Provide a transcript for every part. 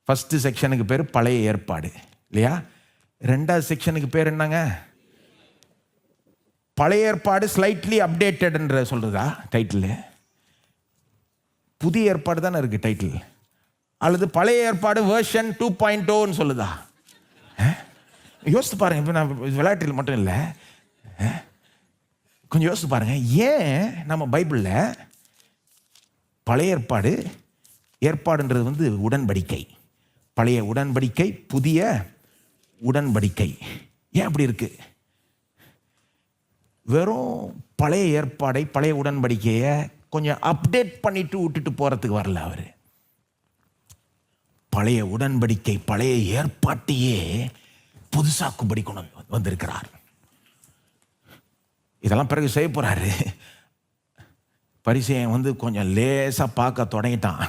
First செக்ஷனுக்கு பேர் பழைய ஏற்பாடு இல்லையா? ரெண்டாவது செக்ஷனுக்கு பேர் என்னங்க? பழைய ஏற்பாடு ஸ்லைட்லி அப்டேட்டட்ன்ற சொல்கிறதா டைட்டில்? புதிய ஏற்பாடு தானே இருக்குது டைட்டில். அல்லது பழைய ஏற்பாடு வெர்ஷன் 2.0 சொல்லுதா? யோசித்து பாருங்கள். இப்போ நான் விளையாட்டில் மட்டும் இல்லை, கொஞ்சம் யோசித்து பாருங்கள். ஏன் நம்ம பைபிளில் பழைய ஏற்பாடுன்றது உடன்படிக்கை, பழைய உடன்படிக்கை, புதிய உடன்படிக்கை, ஏன் அப்படி இருக்கு? வெறும் பழைய ஏற்பாடை, பழைய உடன்படிக்கையை கொஞ்சம் அப்டேட் பண்ணிட்டு விட்டுட்டு போறதுக்கு வரல அவர். பழைய உடன்படிக்கை, பழைய ஏற்பாட்டையே புதுசாக்கும்படி கொண்டு வந்திருக்கிறார். இதெல்லாம் பிறகு செய்ய போறாரு. பரிசேயன் கொஞ்சம் லேசாக பார்க்க தொடங்கிட்டான்.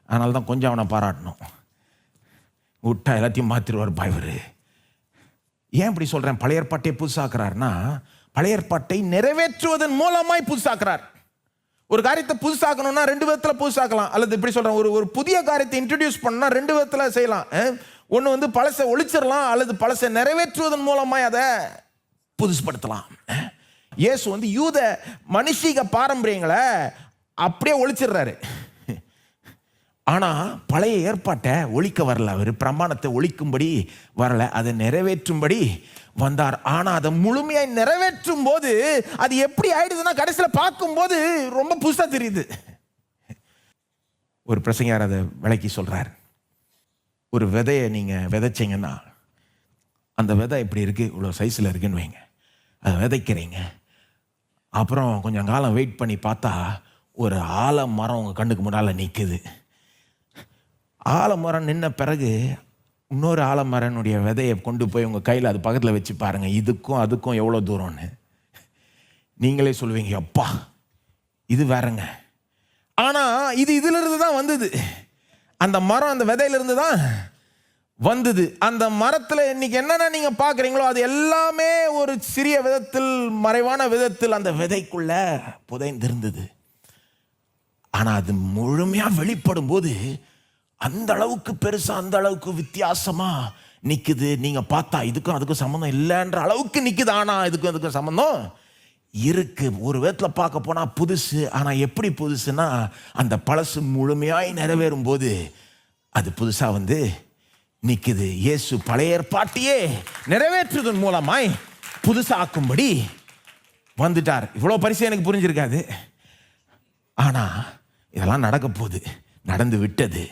அதனால தான் கொஞ்சம் அவனை பாராட்டணும். விட்டா எல்லாத்தையும் மாற்றிடுவார் பாய்வர். ஏன் இப்படி சொல்கிறேன்? பழைய ஏற்பாட்டை புதுசாக்குறாருன்னா, பழைய ஏற்பாட்டை நிறைவேற்றுவதன் மூலமாய் புதுசாக்குறார். ஒரு காரியத்தை புதுசாக்கணும்னா ரெண்டு விதத்தில் புதுசாக்கலாம். அல்லது இப்படி சொல்கிறேன், ஒரு புதிய காரியத்தை இன்ட்ரடியூஸ் பண்ணா ரெண்டு விதத்தில் செய்யலாம். ஒன்று பழசை ஒழிச்சிடலாம், அல்லது பழசை நிறைவேற்றுவதன் மூலமாய் அதை புதுசுப்படுத்தலாம். இயேசு யூத மனுஷிக பாரம்பரியங்களை அப்படியே ஒழிச்சிடுறாரு. ஆனால் பழைய ஏற்பாட்டை ஒழிக்க வரல அவர். பிரமாணத்தை ஒழிக்கும்படி வரல, அதை நிறைவேற்றும்படி வந்தார். ஆனால் அதை முழுமையாய் நிறைவேற்றும் போது அது எப்படி ஆயிடுதுன்னா, கடைசியில் பார்க்கும்போது ரொம்ப புதுசாக தெரியுது. ஒரு பிரசங்கர் அதை விளக்கி சொல்றார். ஒரு விதையை நீங்கள் விதைச்சிங்கன்னா, அந்த விதை இப்படி இருக்கு, இவ்வளோ சைஸில் இருக்குன்னு வைங்க, அதை விதைக்கிறீங்க. அப்புறம் கொஞ்சம் காலம் வெயிட் பண்ணி பார்த்தா ஒரு ஆலமரம் உங்கள் கண்ணுக்கு முன்னால் நிற்குது. ஆலமரம் நின்ன பிறகு இன்னொரு ஆலமரனுடைய விதையை கொண்டு போய் உங்கள் கையில் அது பக்கத்தில் வச்சு பாருங்கள், இதுக்கும் அதுக்கும் எவ்வளோ தூரம்னு நீங்களே சொல்லுவீங்க, அப்பா இது வேறங்க. ஆனால் இதிலிருந்து தான் வந்தது. அந்த மரம் அந்த விதையிலிருந்து தான் வந்தது. அந்த மரத்தில் இன்னைக்கு என்னென்ன நீங்கள் பார்க்குறீங்களோ அது எல்லாமே ஒரு சிறிய விதத்தில், மறைவான விதத்தில் அந்த விதைக்குள்ள புதைந்திருந்தது. ஆனால் அது முழுமையாக வெளிப்படும் போது அந்த அளவுக்கு பெருசா, அந்த அளவுக்கு வித்தியாசமா நிக்குது. நீங்க பார்த்தா இதுக்கும் அதுக்கும் சம்பந்தம் இல்லைன்ற அளவுக்கு நிக்குது. ஆனா இதுக்கும் அதுக்கும் சம்பந்தம் இருக்கு. ஒரு விதத்தில் பார்க்க போனா புதுசு. ஆனா எப்படி புதுசுன்னா, அந்த பழசு முழுமையாய் நிறைவேறும் போது அது புதுசா நிக்குது. இயேசு பழைய ஏற்பாட்டையே நிறைவேற்றுவதன் மூலமாய் புதுசாக்கும்படி வந்துட்டார். இவ்வளவு பரிசு எனக்கு புரிஞ்சிருக்காது. ஆனா இதெல்லாம் நடக்க போகுது, நடந்து விட்டது.